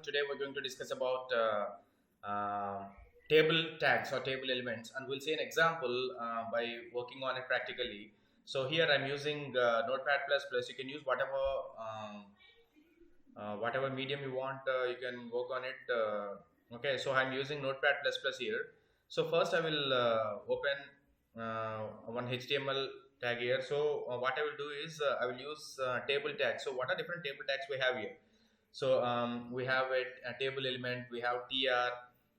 Today we're going to discuss about table tags or table elements, and we'll see an example by working on it practically. So here I'm using Notepad++. You can use whatever medium you want. You can work on it. Okay, so I'm using Notepad++ here. So first I will open one HTML tag here. So what I will do is I will use table tags. So what are different table tags we have here? So we have a table element, we have tr,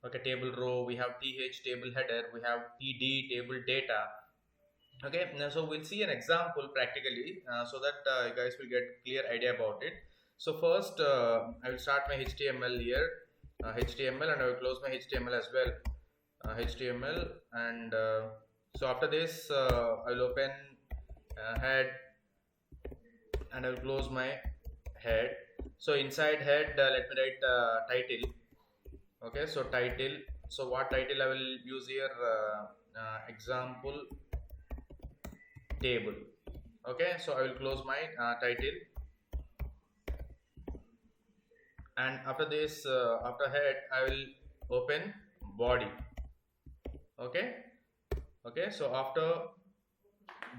okay, table row, we have th, table header, we have td, table data. Okay, now so we'll see an example practically so that you guys will get clear idea about it. So first I will start my HTML here, HTML, and I will close my HTML as well, HTML, and so after this I will open head, and I will close my head. So inside head, let me write title. Okay, so title. So what title I will use here? Example table. Okay, so I will close my title, and after this, after head, I will open body. Okay, okay. So after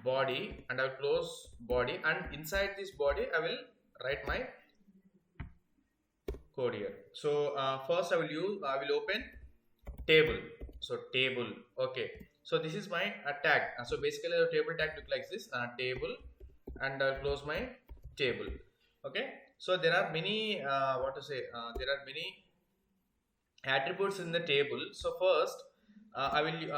body, and I will close body, and inside this body, I will write my code here. So first I will open table. So table. Okay, so this is my tag. So basically the table tag look like this, table, and I'll close my table. Okay, so there are many there are many attributes in the table. So first I will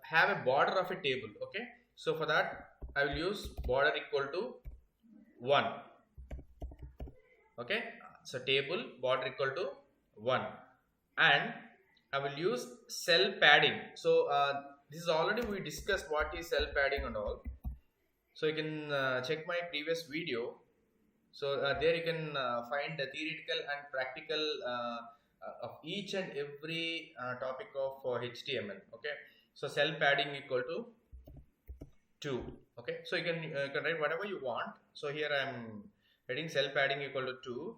have a border of a table. Okay, so for that I will use border equal to 1. Okay, so table border equal to 1, and I will use cell padding. So this is already we discussed what is cell padding and all. So you can check my previous video. So there you can find the theoretical and practical of each and every topic of HTML. Okay, so cell padding equal to 2. Okay, so you can write whatever you want. So here I am writing cell padding equal to 2,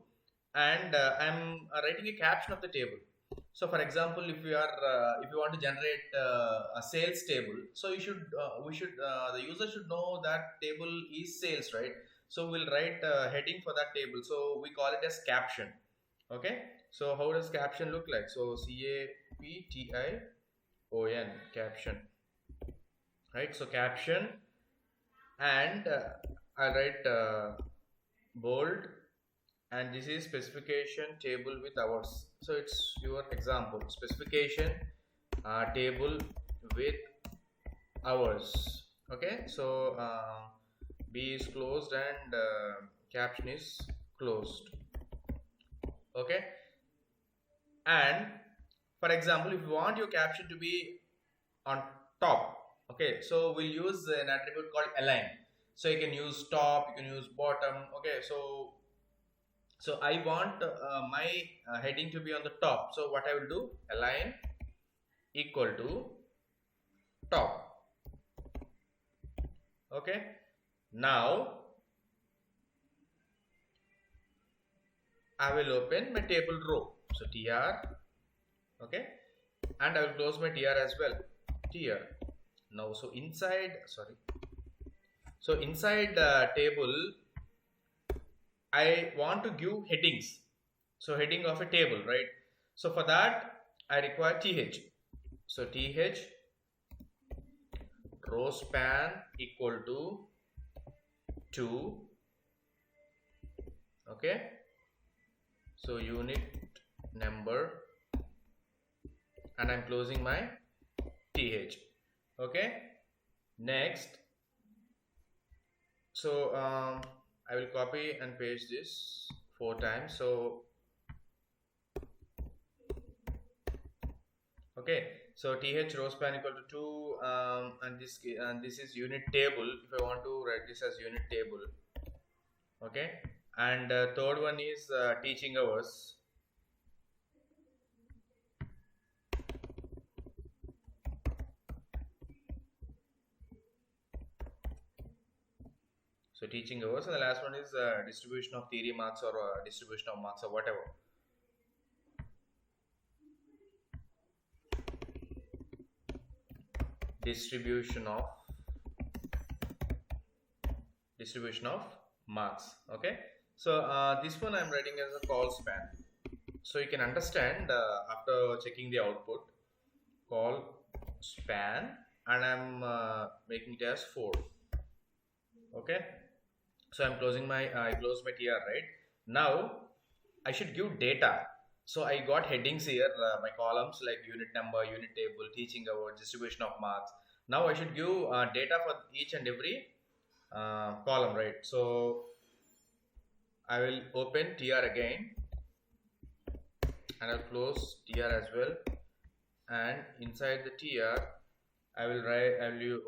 and I'm writing a caption of the table. So for example, if you want to generate a sales table, so you should the user should know that table is sales, right? So we'll write a heading for that table, so we call it as caption. Okay, so how does caption look like? So caption, caption, right? So caption, and I'll write bold, and this is specification table with hours. So it's your example, specification table with hours. Okay, so B is closed, and caption is closed. Okay, and for example, if you want your caption to be on top, okay, so we'll use an attribute called align. So you can use top, you can use bottom. Okay, so I want my heading to be on the top. So what I will do, align equal to top. Okay, now I will open my table row. So tr, okay, and I will close my tr as well, tr. Now so inside, so inside table I want to give headings. So heading of a table, right? So for that I require th. So th row span equal to 2. Okay, so unit number, and I'm closing my th. Okay, next, so I will copy and paste this 4 times. So okay, so th row span equal to 2, and this is unit table. If I want to write this as unit table, okay, and third one is teaching hours. So teaching hours, and the last one is distribution of theory marks, or distribution of marks, or whatever. distribution of marks. Okay, so this one I'm writing as a call span. So you can understand after checking the output, call span, and I'm making it as 4. Okay, so I'm closing my I close my tr, right? Now I should give data. So I got headings here, my columns like unit number, unit table, teaching hour, distribution of marks. Now I should give data for each and every column, right? So I will open tr again, and I'll close tr as well, and inside the tr I will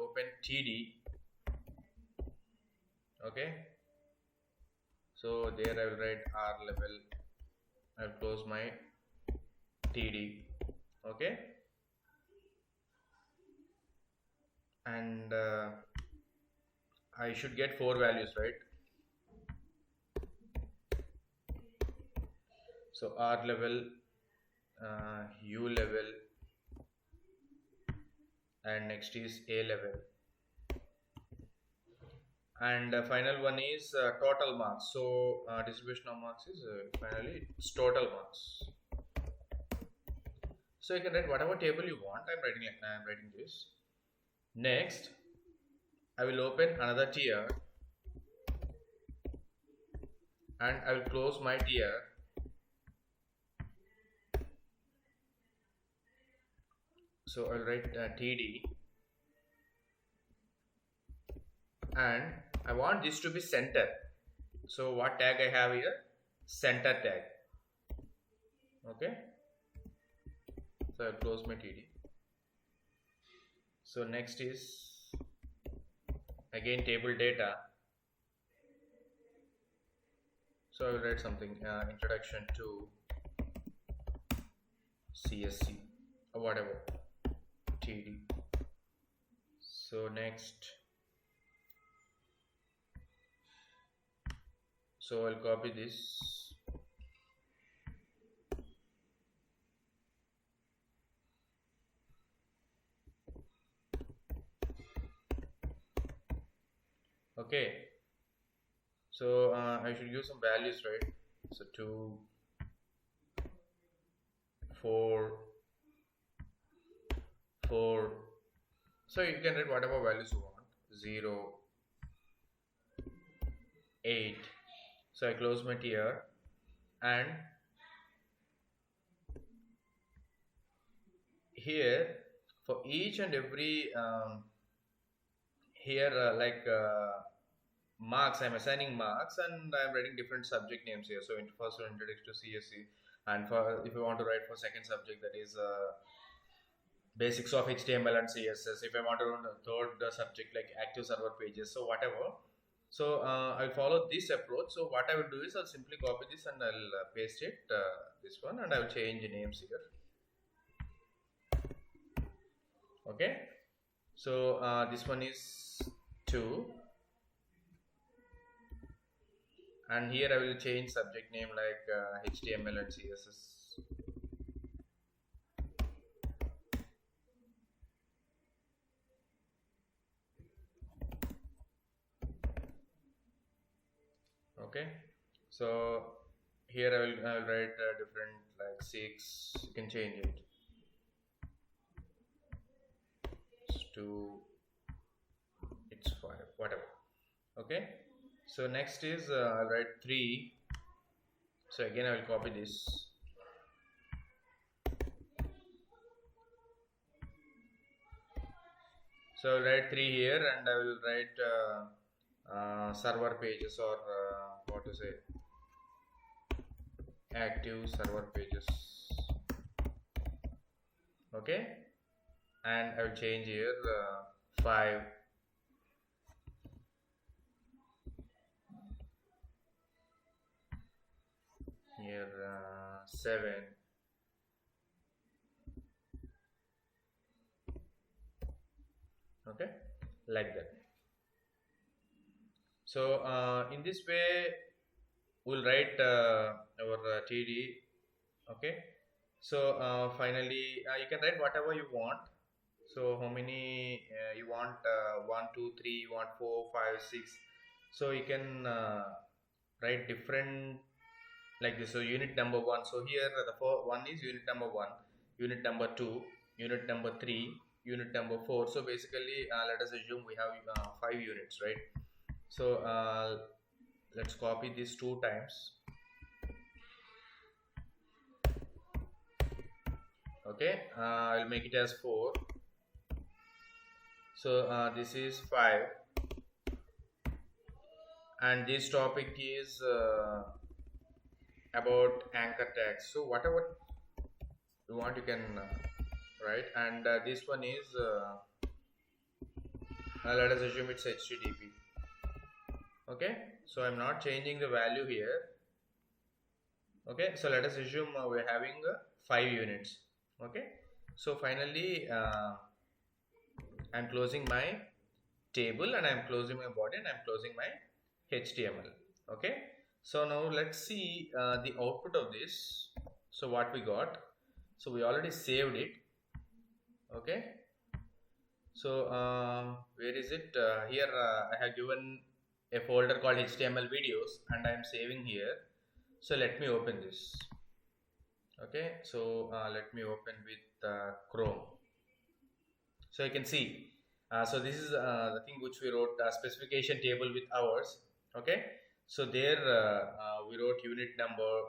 open td. Okay, so there I will write r level. I'll close my td. Okay, and I should get 4 values, right? So r level, u level, and next is a level, and final one is total marks. So distribution of marks is finally it's total marks. So you can write whatever table you want. I'm writing this. Next I will open another tier, and I will close my tier. So I'll write td, and I want this to be center. So what tag I have here? Center tag. Okay, so I'll close my td. So next is again table data. So I will write something, introduction to CSC or whatever, td. So next, so I'll copy this. Okay, so I should use some values, right? So 2, 4, 4. So you can write whatever values you want. 0, 8. So I close my tier, and here for each and every here marks, I'm assigning marks, and I'm writing different subject names here. So in first one, introduction to CSC, and for if you want to write for second subject, that is basics of HTML and CSS. If I want to run a third subject like active server pages, so whatever. So I'll follow this approach. So what I will do is I'll simply copy this and I'll paste it this one, and I'll change names here. Okay, so this one is 2, and here I will change subject name like HTML and CSS. Okay, so here I will write different like 6. You can change it. It's 2. It's 5. Whatever. Okay. So next is I'll write 3. So again I will copy this. So I'll write 3 here, and I will write server pages, or what to say, active server pages. Okay, and I will change here 5. Here 7. Okay, like that. So in this way we'll write our td. Okay, so finally you can write whatever you want. So how many you want? 1, 2, 3. You want 4, 5, 6. So you can write different like this. So unit number 1. So here the one is unit number 1, unit number 2, unit number 3, unit number 4. So basically, let us assume we have 5 units, right? So let's copy this 2 times. Okay, I'll make it as 4. So this is 5, and this topic is about anchor tags. So whatever you want, you can write. And this one is let us assume it's HTTP. Okay, so I'm not changing the value here. Okay, so let us assume we're having 5 units. Okay, so finally I'm closing my table, and I'm closing my body, and I'm closing my HTML. Okay, so now let's see the output of this. So what we got, so we already saved it. Okay, so where is it? Here I have given a folder called HTML videos, and I am saving here. So let me open this. Okay, so let me open with Chrome. So you can see, so this is the thing which we wrote, specification table with hours. Okay, so there we wrote unit number.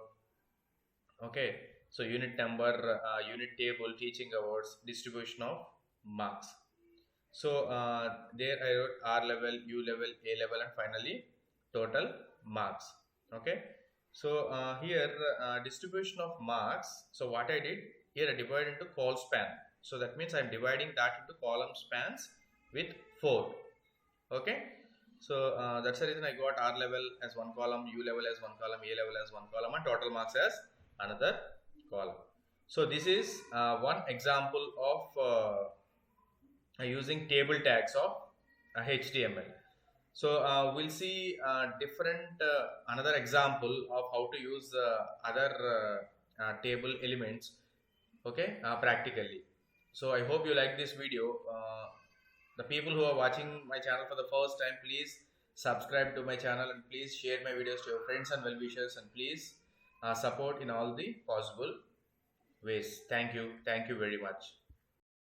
Okay, so unit number, unit table, teaching hours, distribution of marks. So there I wrote R level, U level, A level, and finally total marks. Okay, so here distribution of marks. So what I did here, I divided into col span. So that means I'm dividing that into column spans with 4. Okay, so that's the reason I got R level as one column, U level as one column, A level as one column, and total marks as another column. So this is one example of using table tags of HTML. So we'll see different another example of how to use other table elements, okay, practically. So I hope you like this video. The people who are watching my channel for the first time, please subscribe to my channel, and please share my videos to your friends and well-wishers, and please support in all the possible ways. Thank you very much.